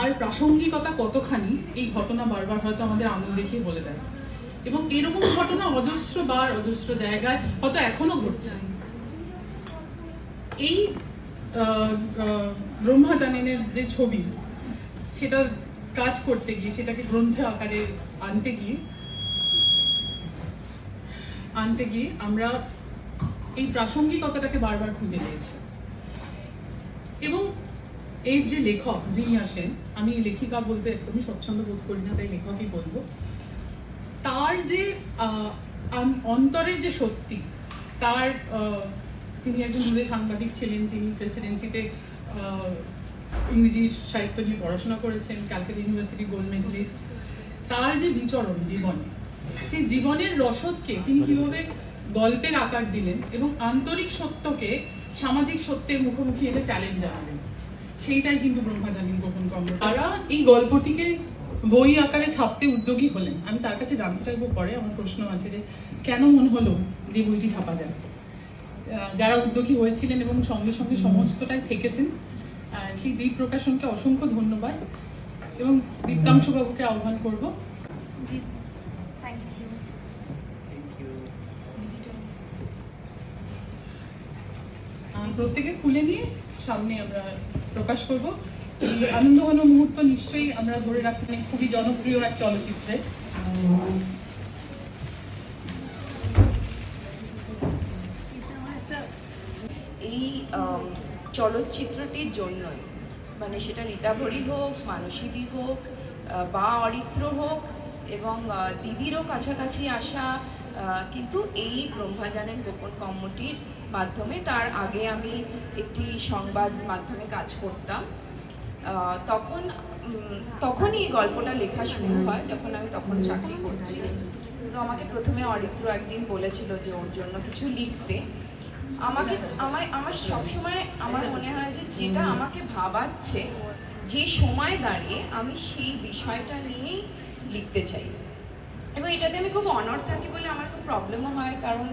তার প্রাসঙ্গিকতা কতখানি এই ঘটনা বারবার হয়তো আমাদের আঙুল দেখিয়ে বলে দেয়। এবং এরকম ঘটনা অজস্রবার অজস্র জায়গায় হয়তো এখনো ঘটছে। এই ব্রহ্মাজানেনের যে ছবি, সেটা কাজ করতে গিয়ে, সেটাকে গ্রন্থে আকারে আনতে গিয়ে আমরা এই প্রাসঙ্গিকতাটাকে বারবার খুঁজে পেয়েছি। এবং এই যে লেখক যিনি আসেন, আমি লেখিকা বলতে একদমই স্বচ্ছন্দ বোধ করি না, তাই লেখকই বলবো, তার যে অন্তরের যে সত্যি, তার তিনি একজন দূরে সাংবাদিক ছিলেন, তিনি প্রেসিডেন্সিতে ইংরেজি সাহিত্য নিয়ে পড়াশোনা করেছেন, ক্যালকাটা ইউনিভার্সিটি গোল্ড মেডেলিস্ট। তার যে বিচরণ জীবনে, সেই জীবনের রসদকে তিনি কিভাবে গল্পের আকার দিলেন এবং আন্তরিক সত্যকে সামাজিক সত্যের মুখোমুখি এনে চ্যালেঞ্জ জানালেন, সেইটাই কিন্তু ব্রহ্মাজানীন গোপন কম্ম। তারা এই গল্পটিকে বই আকারে ছাপতে উদ্যোগী হলেন। আমি তার কাছে জানতে চাইবো পরে, আমার প্রশ্ন আছে যে কেন মনে হলো যে বইটি ছাপা যায়। যারা উদ্যোগী হয়েছিলেন এবং সঙ্গে সঙ্গে সমস্তটাই থেকেছেন, সেই দ্বীপ প্রকাশনকে অসংখ্য ধন্যবাদ এবং দীপ্তাংশু বাবুকে আহ্বান করব। প্রত্যেকে খুলে নিয়ে সামনে আমরা প্রকাশ করব। এই আনন্দঘন মুহূর্ত নিশ্চয়ই আমরা ধরে রাখতে খুবই জনপ্রিয় এক চলচ্চিত্রে। এই চলচ্চিত্রটির জন্যই, মানে সেটা রীতাভরি হোক, মানসীদি হোক বা অরিত্র হোক, এবং দিদিরও কাছাকাছি আসা কিন্তু এই ব্রহ্মাজানের গোপন কর্মটির মাধ্যমে। তার আগে আমি একটি সংবাদ মাধ্যমে কাজ করতাম, তখনই এই গল্পটা লেখা শুরু হয়, যখন আমি তখন চাকরি করছি। তো আমাকে প্রথমে অরিত্র একদিন বলেছিল যে ওর জন্য কিছু লিখতে। আমার সবসময় আমার মনে হয় যে যেটা আমাকে ভাবাচ্ছে, যে সময় দাঁড়িয়ে আমি সেই বিষয়টা নিয়েই লিখতে চাই, এবং এটাতে আমি খুব অনড় থাকি বলে আমার খুব প্রবলেমও হয়। কারণ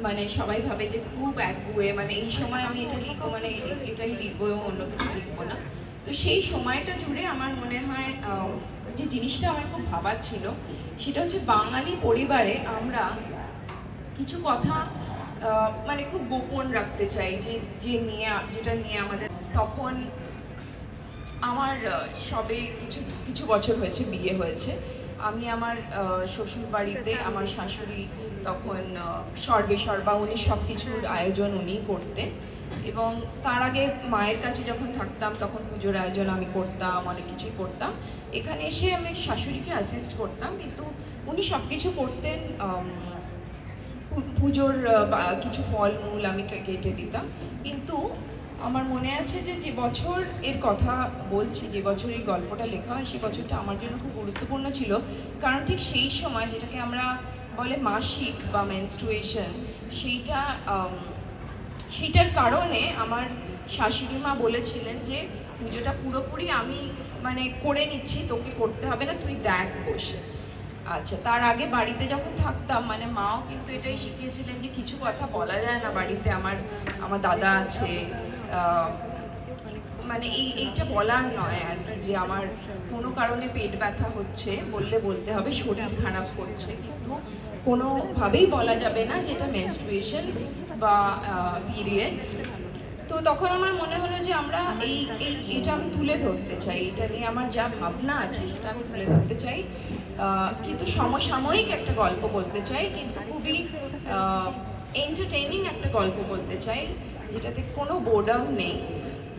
মানে সবাই ভাবে যে খুব একগুয়ে, মানে এই সময় আমি এটা লিখবো, মানে এটাই লিখবো এবং অন্য কিছু লিখবো না। তো সেই সময়টা জুড়ে আমার মনে হয় যে জিনিসটা আমার খুব ভাবাচ্ছিল, সেটা হচ্ছে বাঙালি পরিবারে আমরা কিছু কথা মানে খুব গোপন রাখতে চাই, যেটা নিয়ে আমাদের। তখন আমার সবে কিছু বছর হয়েছে বিয়ে হয়েছে। আমি আমার শ্বশুর বাড়িতে, আমার শাশুড়ি তখন সর্বা উনি সব কিছুর আয়োজন উনিই করতেন, এবং তার আগে মায়ের কাছে যখন থাকতাম তখন পুজোর আয়োজন আমি করতাম, অনেক কিছুই করতাম। এখানে এসে আমি শাশুড়িকে অ্যাসিস্ট করতাম, কিন্তু উনি সব কিছু করতেন। পুজোর কিছু ফলমূল আমি কেটে দিতাম। কিন্তু আমার মনে আছে যে বছর এর কথা বলছি, যে বছর এই গল্পটা লেখা হয়, সেই বছরটা আমার জন্য খুব গুরুত্বপূর্ণ ছিল। কারণ ঠিক সেই সময় যেটাকে আমরা বলে মাসিক বা মেনস্ট্রুয়েশন, সেইটার কারণে আমার শাশুড়ি মা বলেছিলেন যে পুজোটা পুরোপুরি আমি মানে করে নিচ্ছি, তোকে করতে হবে না, তুই দেখ বসে। আচ্ছা, তার আগে বাড়িতে যখন থাকতাম, মানে মাও কিন্তু এটাই শিখিয়েছিলেন যে কিছু কথা বলা যায় না বাড়িতে। আমার দাদা আছে, মানে এইটা বলার নয় আর কি, যে আমার কোনো কারণে পেট ব্যথা হচ্ছে, বলতে হবে শরীর খারাপ করছে, কিন্তু কোনোভাবেই বলা যাবে না যে এটা মেনস্ট্রুয়েশন বা পিরিয়ডস। তো তখন আমার মনে হলো যে আমরা এটা আমি তুলে ধরতে চাই, এটা নিয়ে আমার যা ভাবনা আছে সেটা আমি তুলে ধরতে চাই, কিন্তু সমসাময়িক একটা গল্প বলতে চাই, কিন্তু খুবই এন্টারটেইনিং একটা গল্প বলতে চাই, যেটাতে কোনো বোর্ডাম নেই।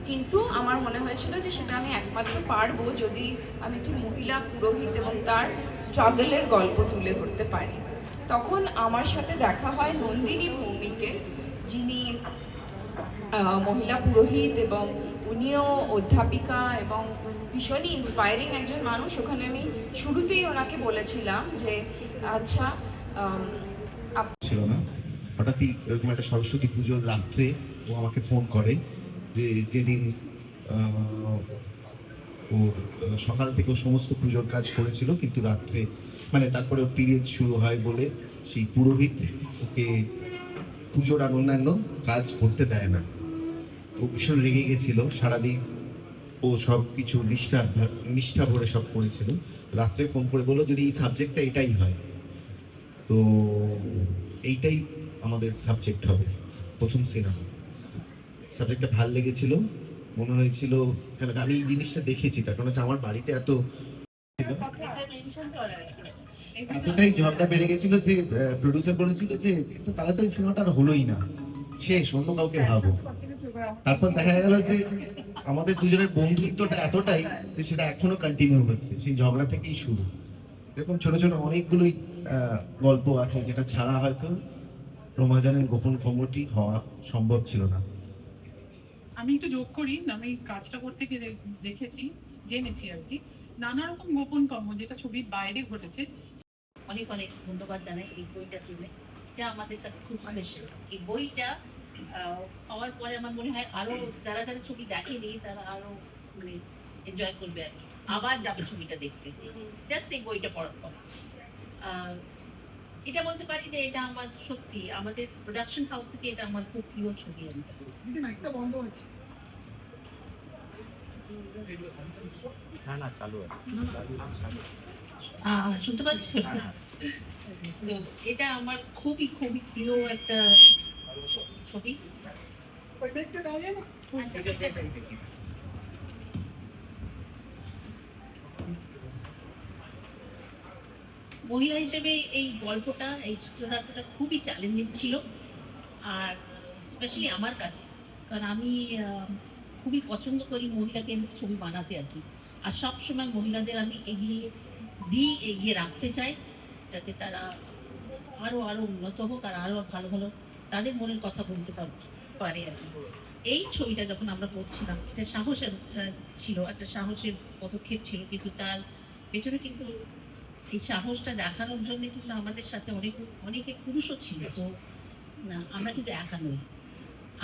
কিন্তু আমার মনে হয়েছিল যে সেটা আমি একমাত্র পারবো যদি আমি একটি মহিলা পুরোহিত এবং তার স্ট্রাগলের গল্প তুলে ধরতে পারি। তখন আমার সাথে দেখা হয় নন্দিনী ভৌমিকের, যিনি মহিলা পুরোহিত এবং উনিও অধ্যাপিকা এবং ভীষণই ইন্সপায়ারিং একজন মানুষ। ওখানে আমি শুরুতেই ওনাকে বলেছিলাম যে আচ্ছা, ছিল না, হঠাৎই এরকম একটা সরস্বতী পুজোর রাত্রে ও আমাকে ফোন করে যে যেদিন ও সকাল থেকে সমস্ত পুজোর কাজ করেছিল, কিন্তু রাত্রে মানে তারপরে ওর পিরিয়ড শুরু হয় বলে সেই পুরোহিত ওকে পুজোর আর অন্যান্য কাজ করতে দেয় না। ও ভীষণ রেগে গেছিল, সারাদিন ও সব কিছু নিষ্ঠা ভরে সব করেছিল। রাত্রে ফোন করে বললো যদি এই সাবজেক্টটা এটাই হয়, তো এইটাই আমাদের সাবজেক্ট হবে প্রথম সিনেমা। সাবজেক্টটা ভাল লেগেছিল, মনে হয়েছিল, কেন আমি এই জিনিসটা দেখেছি, তার কারণ হচ্ছে আমার বাড়িতে এতটাই ঝগড়া বেড়ে গেছিল যে প্রডিউসার বলেছিল যে "তো তাহলে তো এই সিনেমাটা আর হলোই না, শেষ, অন্য কাউকে ভাবো"। তারপর দেখা গেল যে আমাদের দুজনের বন্ধুত্বটা এতটাই যে সেটা এখনো কন্টিনিউ হচ্ছে, সেই ঝগড়া থেকেই শুরু। এরকম ছোট ছোট অনেকগুলোই গল্প আছে যেটা ছাড়া হয়তো রোমাজানের গোপন কমিটি হওয়া সম্ভব ছিল না। আমি একটু যোগ করি, আমি কাজটা করতে গিয়ে দেখেছি, জেনেছি আর কি, নানা রকম গোপন কর্ম যেটা ছবির বাইরে ঘটেছে। অনেক অনেক ধন্যবাদ জানাই এই বইটার জন্য। এটা আমাদের কাছে খুব স্পেশাল। এই বইটা পাওয়ার পরে আমার মনে হয় আরো যারা যারা ছবি দেখেনি তারা আরো মানে এনজয় করবে আর কি, আবার যাবে ছবিটা দেখতে জাস্ট এই বইটা পড়ার পর। এটা বলতে পারি যে এটা আমার সত্যি আমাদের প্রোডাকশন হাউস থেকে এটা আমার খুব প্রিয় ছবি। আমি একটা বন্ধ আছে না চালু আছে। শুনতে পাচ্ছি। তো এটা আমার খুবই খুবই প্রিয় একটা ছবি। ওই দেখতে দাও না। মহিলা হিসেবে এই গল্পটা, এই চিত্রনাট্যটা খুবই চ্যালেঞ্জিং ছিল, আর স্পেশালি আমার কাছে, কারণ আমি খুবই পছন্দ করি মহিলা কেন্দ্রিক ছবি বানাতে আর কি। আর সবসময় মহিলাদের আমি এগিয়ে রাখতে চাই, যাতে তারা আরো আরো উন্নত হোক আর আরো ভালো ভালো তাদের মনের কথা বলতে পারে আর কি। এই ছবিটা যখন আমরা করছিলাম, এটা সাহসের ছিল, একটা সাহসের পদক্ষেপ ছিল, কিন্তু তার পেছনে কিন্তু এই সাহসটা দেখানোর জন্য কিন্তু আমাদের সাথে অনেকে পুরুষও ছিল। তো আমরা কিন্তু একা নই।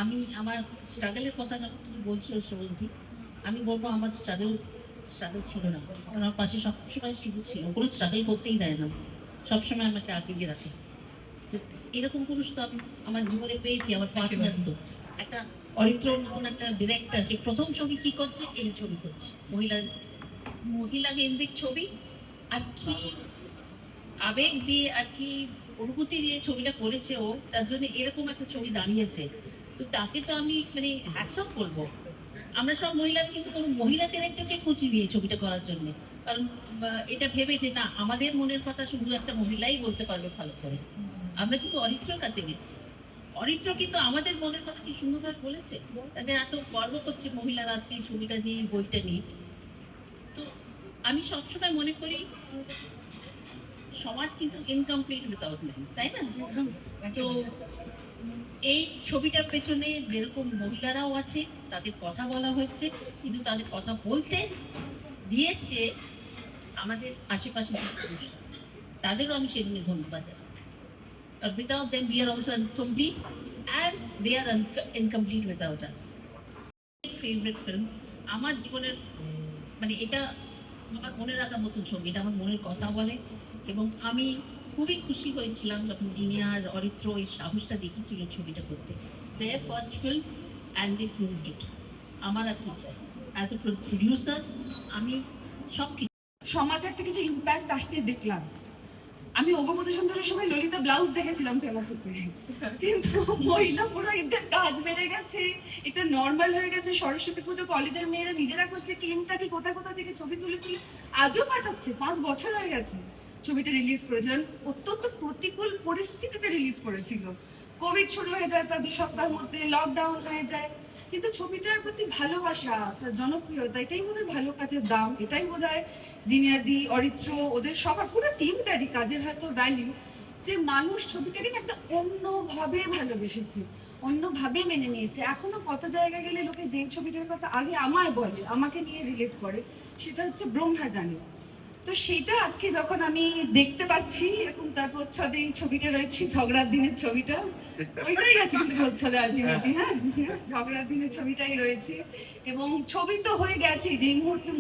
আমি আমার স্ট্রাগলের কথা বলছো সৌরভী, আমি বলবো আমার স্ট্রাগল ছিল না, আমার পাশে সবসময় শিবু ছিল, কোনো স্ট্রাগল করতেই দেয় না, সবসময় আমাকে আগিয়ে রাখে। তো এরকম পুরুষ তো আমি আমার জীবনে পেয়েছি, আমার পার্টনার। তো একটা অরিত্র মতন একটা ডিরেক্টর, সে প্রথম ছবি কি করছে, এই ছবি করছে মহিলা কেন্দ্রিক ছবি, আর কি আবেগ দিয়ে আর কি অনুভূতি দিয়ে ছবিটা করেছে ও, তার জন্য এরকম একটা ছবি দাঁড়িয়েছে। তো তাকে তো আমি মানে অ্যাকসেপ্ট করবো। আমরা সব মহিলা কিন্তু কোনো মহিলা ক্যারেক্টারকে খুঁজি নিয়ে ছবিটা করার জন্য, কারণ এটা ভেবে যে না আমাদের মনের কথা শুধু একটা মহিলাই বলতে পারবে ভালো করে। আমরা কিন্তু অরিত্রর কাছে গেছি, অরিত্র কিন্তু আমাদের মনের কথা কি সুন্দরভাবে বলেছে, তাদের এত গর্ব করছে মহিলারা আজকে এই ছবিটা নিয়ে, বইটা নিয়ে। তো আমি সবসময় মনে করি সমাজ কিন্তু ইনকমপ্লিট উইদাউট ম্যান, তাই না? তো এই ছবিটার পেছনে যেরকম মহিলারাও আছে, তাদের কথা বলা হয়েছে, কিন্তু তাদের কথা বলতে দিয়েছে আমাদের আশেপাশে যে পুরুষরা, তাদেরও আমি সেজন্য ধন্যবাদ জানাই। Without them we are also incomplete, as they are incomplete without us. Favorite film আমার জীবনের, মানে এটা আমার মনে রাখার মতন ছবি, এটা আমার মনের কথা বলে। এবং আমি খুবই খুশি হয়েছিলাম যখন জিনিয়া আর অরিত্র এই সাহসটা দেখিয়েছিল ছবিটা করতে। Their first film and they proved it. আমার আর কি চাই, অ্যাজ এ প্রডিউসার আমি সব কিছু। সমাজে একটা কিছু ইম্প্যাক্ট আসতে দেখলাম। আমি অগবধূ সুন্দরের সময় ললিতা ব্লাউজ দেখেছিলাম ফেমাস হতে, কিন্তু মহিলা পুরোহিতদের কাজ বেড়ে গেছে, এটা নর্মাল হয়ে গেছে। সরস্বতী পুজো কলেজের মেয়েরা নিজেরা করছে, ক্রিমটাকে কোথা কোথা থেকে ছবি তুলে আজও পাঠাচ্ছে। 5 বছর হয়ে গেছে ছবিটা রিলিজ করেছিলেন, অত্যন্ত প্রতিকূল পরিস্থিতিতে রিলিজ করেছিল। কোভিড শুরু হয়ে যায়, তার 2 সপ্তাহের মধ্যে লকডাউন হয়ে যায়, কিন্তু ছবিটার প্রতি ভালোবাসা, জনপ্রিয়তা, এটাই বোধহয় ভালো কাজের দাম। এটাই বোধহয় জিনিয়াদি, অরিত্র, ওদের সবার পুরো টিমটারই কাজের হয়তো ভ্যালু, যে মানুষ ছবিটাকে একটা অন্যভাবে ভালোবেসেছে, অন্যভাবে মেনে নিয়েছে। এখনো কত জায়গায় গেলে লোকে যে ছবিটার কথা আগে আমায় বলে, আমাকে নিয়ে রিলেট করে, সেটা হচ্ছে ব্রহ্মা জানে। তো সেটা আজকে যখন আমি দেখতে পাচ্ছি এরকম, তার প্রচ্ছদে এই ছবিটা রয়েছে, ঝগড়ার দিনের ছবিটা, ওইটাই আছে কিন্তু প্রচ্ছদে আলটিমেটলি, হ্যাঁ ঝগড়ার দিনের ছবিটাই রয়েছে। এবং ছবি তো হয়ে গেছে, যে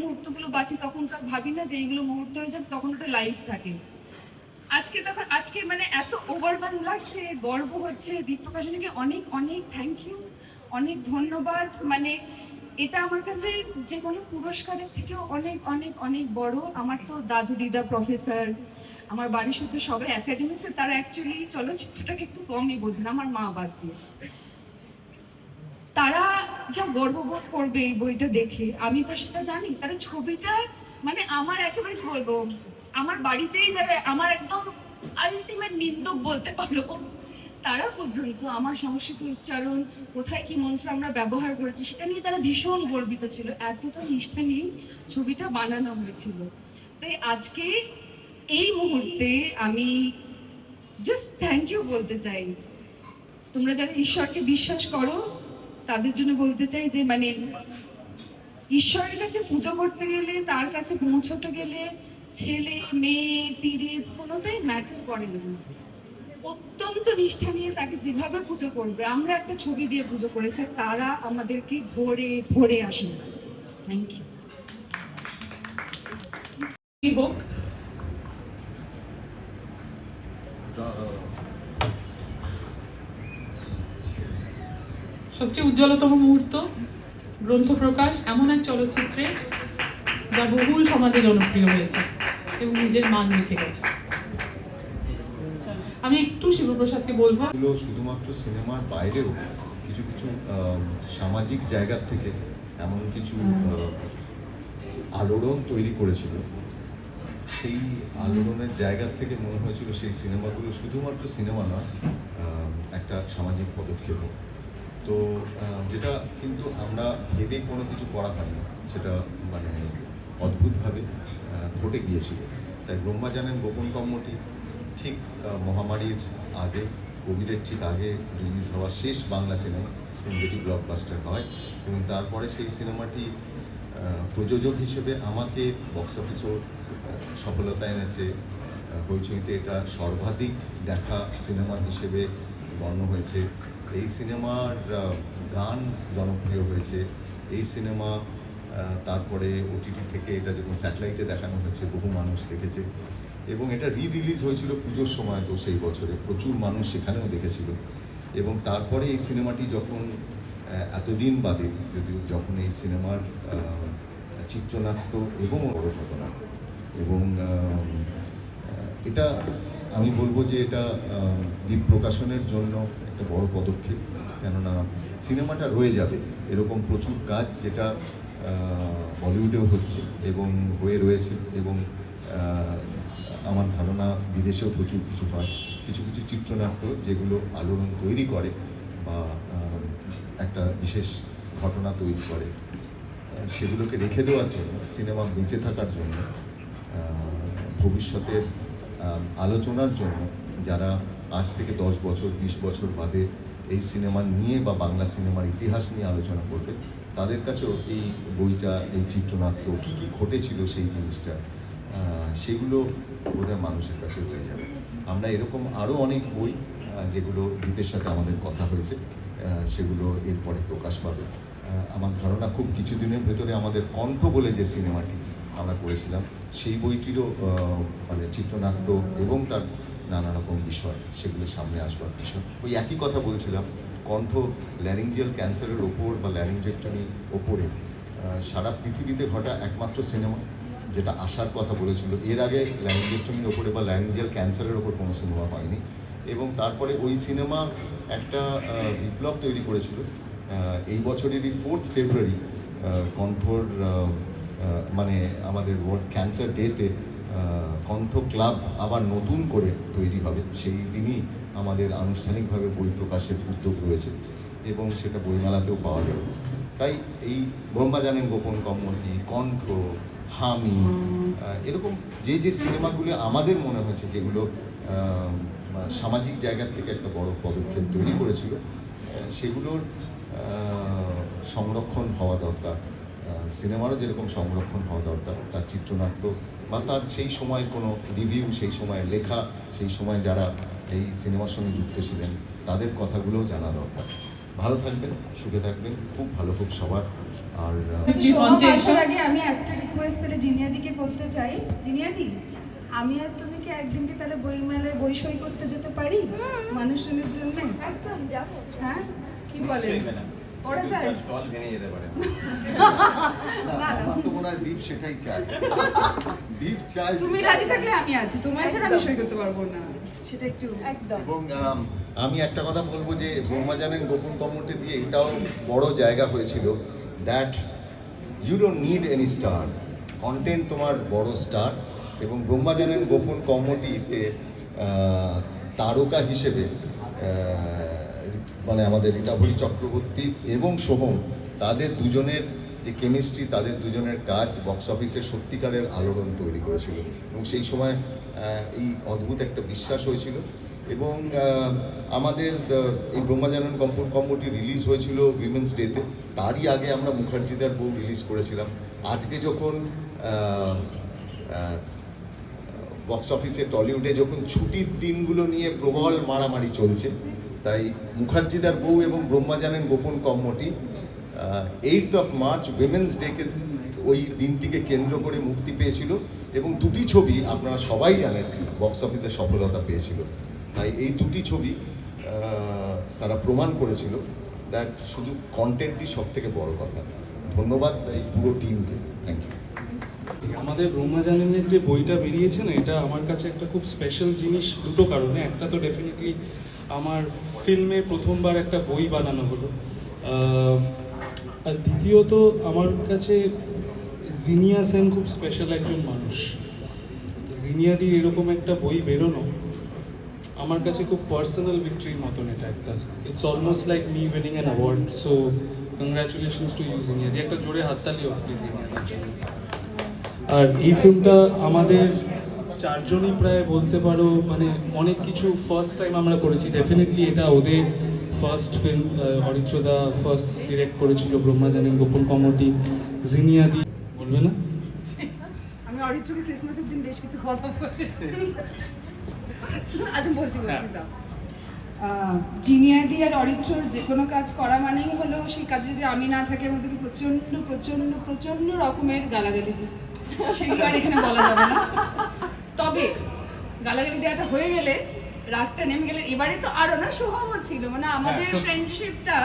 মুহূর্তগুলো বাঁচি তখন তো ভাবি না যে এইগুলো মুহূর্ত হয়ে যাবে, তখন ওটা লাইফ থাকে। আজকে মানে এত ওভারওয়েলম লাগছে, গর্ব হচ্ছে। দীপ প্রকাশনীকে অনেক অনেক থ্যাংক ইউ, অনেক ধন্যবাদ। মানে এটা আমার কাছে যে কোনো পুরস্কারের থেকেও অনেক অনেক অনেক বড়। আমার তো দাদু দিদা প্রফেসর, আমার বাড়ির শুধু সবাই একাডেমিক্সে, তারা অ্যাকচুয়ালি চলচ্চিত্রটাকে একটু কমই বোঝেন, আমার মা বাদ দিয়ে। তারা যা গর্ববোধ করবে এই বইটা দেখে, আমি তো সেটা জানি। তারা ছবিটা মানে আমার একেবারে কি বলবো, আমার বাড়িতেই যারা আমার একদম আলটিমেট নিন্দক বলতে পারো, তারা পর্যন্ত আমার সংস্কৃত উচ্চারণ, কোথায় কি মন্ত্র আমরা ব্যবহার করেছি সেটা নিয়ে তারা ভীষণ গর্বিত ছিল। এতটা নিষ্ঠা নিয়ে ছবিটা বানানো হয়েছিল। তাই আজকে এই মুহূর্তে আমি জাস্ট থ্যাংক ইউ বলতে চাই। তোমরা যারা ঈশ্বরকে বিশ্বাস করো তাদের জন্য বলতে চাই যে মানে ঈশ্বরের কাছে পুজো করতে গেলে, তার কাছে পৌঁছতে গেলে ছেলে মেয়ে পিরিয়ডস কোনোটাই ম্যাটার করে না। অত্যন্ত নিষ্ঠা নিয়ে তাকে যেভাবে পুজো করবে, আমরা একটা ছবি দিয়ে পুজো করেছি, তারা আমাদেরকে ভরে ভরে আসে। Thank you. কি হোক, সবচেয়ে উজ্জ্বলতম মুহূর্ত গ্রন্থ প্রকাশ এমন এক চলচ্চিত্রে যা বহুল সমাজে জনপ্রিয় হয়েছে এবং নিজের মান রেখে গেছে। আমি একটু শিবপ্রসাদকে বলবো, এগুলো শুধুমাত্র সিনেমার বাইরেও কিছু কিছু সামাজিক জায়গার থেকে এমন কিছু আলোড়ন তৈরি করেছিল। সেই আলোড়নের জায়গার থেকে মনে হয়েছিল সেই সিনেমাগুলো শুধুমাত্র সিনেমা নয়, একটা সামাজিক পদক্ষেপ। তো যেটা কিন্তু আমরা ভেবে কোনো কিছু করা হয়নি, সেটা মানে অদ্ভুতভাবে ঘটে গিয়েছিল। তাই ব্রহ্মা জানেন গোপন কর্মটি ঠিক মহামারীর আগে, কোভিডের ঠিক আগে রিলিজ হওয়া শেষ বাংলা সিনেমা, যেটি ব্লকবাস্টার হয়। এবং তারপরে সেই সিনেমাটি প্রযোজক হিসেবে আমাকে বক্স অফিসেও সফলতা এনেছে। হইচইতে এটা সর্বাধিক দেখা সিনেমা হিসেবে গণ্য হয়েছে। এই সিনেমার গান জনপ্রিয় হয়েছে। এই সিনেমা তারপরে ওটিটি থেকে এটা যখন স্যাটেলাইটে দেখানো হয়েছে, বহু মানুষ দেখেছে। এবং এটা রিলিজ হয়েছিল পুজোর সময়, তো সেই বছরে প্রচুর মানুষ সেখানেও দেখেছিল। এবং তারপরে এই সিনেমাটি যখন এতদিন বাদে, যদিও যখন এই সিনেমার চিত্রনাট্য এবং বড় ঘটনা, এবং এটা আমি বলবো যে এটা দ্বীপ প্রকাশনের জন্য একটা বড় পদক্ষেপ। কেননা সিনেমাটা রয়ে যাবে, এরকম প্রচুর কাজ যেটা বলিউডেও হচ্ছে এবং হয়ে রয়েছে, এবং আমার ধারণা বিদেশেও প্রচুর কিছু হয়। কিছু কিছু চিত্রনাট্য যেগুলো আলোড়ন তৈরি করে বা একটা বিশেষ ঘটনা তৈরি করে, সেগুলোকে রেখে দেওয়ার জন্য, সিনেমা বেঁচে থাকার জন্য, ভবিষ্যতের আলোচনার জন্য যারা আজ থেকে 10 বছর 20 বছর বাদে এই সিনেমা নিয়ে বা বাংলা সিনেমার ইতিহাস নিয়ে আলোচনা করবে, তাদের কাছেও এই বইটা, এই চিত্রনাট্য কী কী ঘটেছিল সেই জিনিসটা, সেগুলো বোধহয় মানুষের কাছে হয়ে যাবে। আমরা এরকম আরও অনেক বই যেগুলো দ্বীপের সাথে আমাদের কথা হয়েছে, সেগুলো এরপরে প্রকাশ পাবে। আমার ধারণা খুব কিছুদিনের ভেতরে আমাদের কণ্ঠ বলে যে সিনেমাটি আমরা করেছিলাম, সেই বইটিরও মানে চিত্রনাট্য এবং তার নানা রকম বিষয়, সেগুলো সামনে আসবার বিষয়। ওই একই কথা বলছিলাম, কণ্ঠ ল্যারিঞ্জিয়াল ক্যান্সারের ওপর বা ল্যারিঞ্জেক্টমির ওপরে সারা পৃথিবীতে ঘটা একমাত্র সিনেমা যেটা আসার কথা বলেছিল। এর আগে ল্যারিঞ্জেক্টমির ওপরে বা ল্যারিঞ্জিয়াল ক্যান্সারের ওপর কোনো সিনেমা হয়নি। এবং তারপরে ওই সিনেমা একটা বিপ্লব তৈরি করেছিল। এই বছরেরই 4 ফেব্রুয়ারি কণ্ঠর মানে আমাদের ওয়ার্ল্ড ক্যান্সার ডেতে কণ্ঠ ক্লাব আবার নতুন করে তৈরি হবে। সেই দিনই আমাদের আনুষ্ঠানিকভাবে বই প্রকাশের উদ্যোগ রয়েছে এবং সেটা বইমেলাতেও পাওয়া যাবে। তাই এই ব্রহ্মা জানেন গোপন কর্মটি, কণ্ঠ, হামি, এরকম যে যে সিনেমাগুলো আমাদের মনে হয়েছে যেগুলো সামাজিক জায়গার থেকে একটা বড় পদক্ষেপ তৈরি করেছিল, সেগুলোর সংরক্ষণ হওয়া দরকার। সিনেমারও যেরকম সংরক্ষণ হওয়া দরকার, তার চিত্রনাট্য বা তার সেই সময়ের কোনো রিভিউ, সেই সময়ের লেখা, সেই সময় যারা এই সিনেমার সঙ্গে যুক্ত ছিলেন তাদের কথাগুলোও জানা দরকার। ভালো থাকবেন, সুখে থাকবেন, খুব ভালো হোক সবার। আর আসার আগে আমি একটা রিকোয়েস্ট তাহলে জিনিয়াদিকে করতে চাই। জিনিয়াদি, আমি আর তুমি কি একদিন কি তাহলে বইমেলায় বই সই করতে যেতে পারি মানুষজনের জন্য? একদম যাবো। হ্যাঁ, কি বলেন? করা যায়? স্টল ভেঙে যেতে পারে না, না। আমার তো মনে হয় দীপ সেটাই চায়। দীপ চায় তুমি রাজি থাকলে আমি আছি, তোমার ছাড়া আমি সই করতে পারবো না, সেটা একটু একদম। এবং আমি একটা কথা বলবো যে ব্রহ্মা জানেন গোপন কমিটি দিয়ে এটাও বড় জায়গা হয়েছিল, that you don't need any star, content তোমার বড় স্টার। এবং ব্রহ্মা জানেন গোপন কমিটিতে তারকা হিসেবে মানে আমাদের রীতাভরি চক্রবর্তী এবং সোহম, তাদের দুজনের যে কেমিস্ট্রি, তাদের দুজনের কাজ বক্স অফিসে সত্যিকারের আলোড়ন তৈরি করেছিল। এবং সেই সময় এই অদ্ভুত একটা বিশ্বাস হয়েছিল। এবং আমাদের এই ব্রহ্মাজানন গোপন কমিটি রিলিজ হয়েছিল উইমেন্স ডেতে, তারই আগে আমরা মুখার্জিদার বউ রিলিজ করেছিলাম। আজকে যখন বক্স অফিসে টলিউডে যখন ছুটির দিনগুলো নিয়ে প্রবল মারামারি চলছে, তাই মুখার্জিদার বউ এবং ব্রহ্মা জানেন গোপন committee 8th of March women's ডেকে ওই দিনটিকে কেন্দ্র করে মুক্তি পেয়েছিল। এবং দুটি ছবি আপনারা সবাই জানেন বক্স অফিসে সফলতা পেয়েছিল। তাই এই দুটি ছবি তারা প্রমাণ করেছিল দ্যাট শুধু কন্টেন্টই সব থেকে বড় কথা। ধন্যবাদ এই পুরো টিমকে, থ্যাংক ইউ। আমাদের ব্রহ্মাজাননের যে বইটা বেরিয়েছে না, এটা আমার কাছে একটা খুব স্পেশাল জিনিস দুটো কারণে। একটা তো ডেফিনেটলি আমার ফিল্মে প্রথমবার একটা বই বানানো হলো, আর দ্বিতীয়ত আমার কাছে জিনিয়া সেন খুব স্পেশাল একজন মানুষ। জিনিয়াদির এরকম একটা বই বেরোনো আমার কাছে খুব পার্সোনাল ভিক্টরির মতন। এটা একটা it's almost like me winning an award. So congratulations to you জিনিয়াদি, একটা জোরে হাততালিও প্লিজ জিনিয়াদির জন্য। আর এই ফিল্মটা আমাদের চারজনই প্রায় বলতে পারো মানে অনেক কিছু ফার্স্ট টাইম আমরা করেছি। ডেফিনেটলি এটা ওদের ফার্স্ট ফিল্ম, অরিত্রদা ফার্স্ট ডিরেক্ট করেছিল ব্রহ্মা জানেন গোপন কমিটি। জিনিয়াদি বলবে না? আমি অরিত্রকে ক্রিসমাসের দিন বেশ কিছু কথা বলি। আচ্ছা বলছি দাও। জিনিয়াদি আর অরিত্রর যে কোনো কাজ করা মানেই হলো সেই কাজে যদি আমি না থাকি আমার থেকে প্রচন্ড প্রচন্ড প্রচন্ড রকমের গালাগালি দিই, সেগুলো আর এখানে বলা যাবে না। তবে গালাগালি দেওয়াটা হয়ে গেলে, রাগটা নেমে গেলে, এবারে তো আরো না সোহামও ছিল, মানে আমাদের ফ্রেন্ডশিপটা,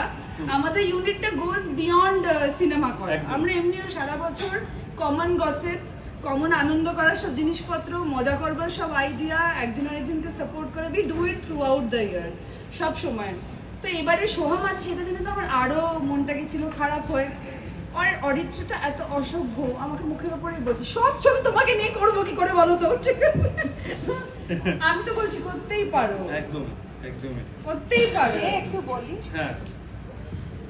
আমাদের ইউনিটটা গোজ বিয়ন্ড সিনেমা করা। আমরা এমনিও সারা বছর কমন গসিপ, কমন আনন্দ করার সব জিনিসপত্র, মজা করবার সব আইডিয়া, একজন আরেকজনকে সাপোর্ট করে, we do it through out the year, সব সময়। তো এবারে সোহাম আছে সেটা জন্য তো আমার আরো মনটা গেছিল খারাপ হয়ে। আর অরিত্রটা এত অসভ্য, আমাকে মুখের ওপরেই বলছি সব ছবি তোমাকে নিয়ে করবো কি করে বলো তো, ঠিক আছে? আমি তো বলছি করতেই পারো, একদম একদমই করতেই পারো। একটু বলি, হ্যাঁ।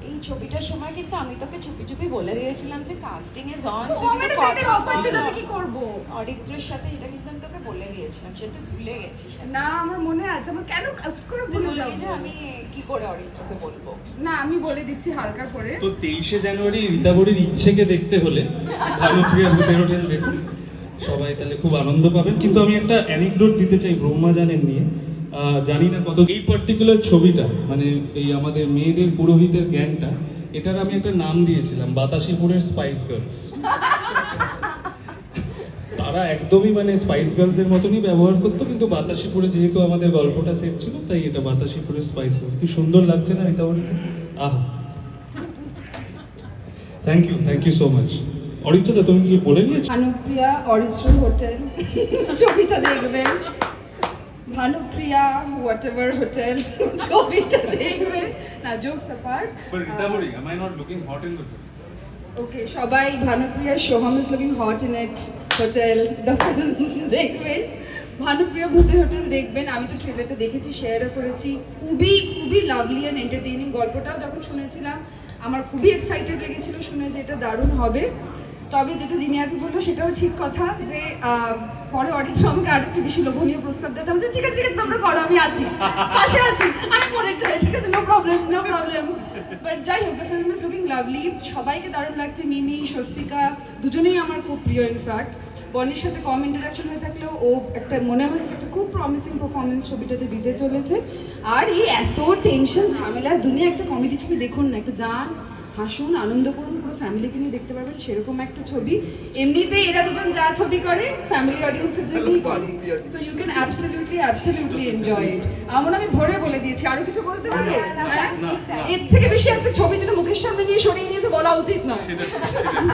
এই ছবিটার সময় কিন্তু আমি তোকে চুপি চুপি বলে দিয়েছিলাম যে কাস্টিং এ জন, তো আমি তো একটা অফার দিলে আমি কি করব? অরিত্রের সাথে এটা কিন্তু আমি তোকে বলে দিয়েছিলাম, সে তুই ভুলে গেছিস। না আমার মনে আছে, আমার কেন কি করে তুই ভুলে বললি যাবো? যে আমি কি করে অরিত্রকে বলবো। না আমি বলে দিচ্ছি হালকা করে। তো 23শে জানুয়ারি রীতাবরীর ইচ্ছেকে দেখতে হলে ভানুপ্রিয়া ভূতের হোটেল দেখুন সবাই, তাহলে খুব আনন্দ পাবেন। কিন্তু আমি একটা অ্যানেকডোট দিতে চাই ব্রহ্মা জানেন নিয়ে। জানি না কত এই পার্টিকুলার ছবিটা, মানে এই আমাদের মেয়েদের পুরোহিতের জ্ঞানটা, এটার আমি একটা নাম দিয়েছিলাম বাতাসিপুরের স্পাইস গার্লস। তারা একদমই মানে স্পাইস গার্লসের মতনই ব্যবহার করতো, কিন্তু বাতাসিপুরে যেহেতু আমাদের গল্পটা সেট ছিল তাই এটা বাতাসিপুরের স্পাইস গার্লস। কি সুন্দর লাগছে না এটা? আহ, থ্যাংক ইউ সো মাচ। অরিত্রদা তুমি কি বলে নিয়েছো? ভানুপ্রিয়া অরিত্র হোটেল ছবিটা দেখবেন, ভানুপ্রিয়া হোয়াটএভার হোটেল ছবিটা দেখবেন। না jokes apart, Ritabhari, am I not looking hot in the okay সবাই Bhanupriya Soham is looking hot in it hotel the film দেখবেন, ভানুপ্রিয়া ভূতের হোটেল দেখবেন। আমি তো ট্রেলারটা দেখেছি, শেয়ারও করেছি, খুবই খুবই লাভলি অ্যান্ড এন্টারটেইনিং। গল্পটাও যখন শুনেছিলাম আমার খুবই এক্সাইটেড লেগেছিল শুনে যে এটা দারুণ হবে। তবে যেটা জিনিয়াদি বললো সেটাও ঠিক কথা যে পরে অরিত্র আমাকে আরো একটু বেশি লোভনীয় প্রস্তাব দিতে হবে, ঠিক আছে তোমরা করো, আমি আছি, পাশে আছি, আমি পরে ঠিক আছে, নো প্রবলেম। বাট যাই হোক, the film is looking lovely, সবাইকে দারুণ লাগছে। মিমি, স্বস্তিকা দুজনেই আমার খুব প্রিয়। ইনফ্যাক্ট বনির সাথে কম ইন্টারাকশন হয়ে থাকলেও ও একটা মনে হচ্ছে একটা খুব প্রমিসিং পারফরমেন্স ছবিটাতে দিতে চলেছে। আর এই এত টেনশন ঝামেলার দুনিয়া একটা কমেডি ছবি দেখুন না, একটা যান, হাসুন, আনন্দ করুন, পুরো ফ্যামিলিকে নিয়ে দেখতে পারবেন সেরকম একটা ছবি। এমনিতেই এরা দুজন যা ছবি করে ফ্যামিলি অডিয়েন্সের জন্যই করে, so you can absolutely enjoy it. আমার আমি ভরে বলে দিয়েছি, আরো কিছু বলতে হবে? হ্যাঁ, এর থেকে বেশি একটা ছবি যেটা মুখের সামনে নিয়ে সরিয়ে নিয়েছে বলা উচিত নয়।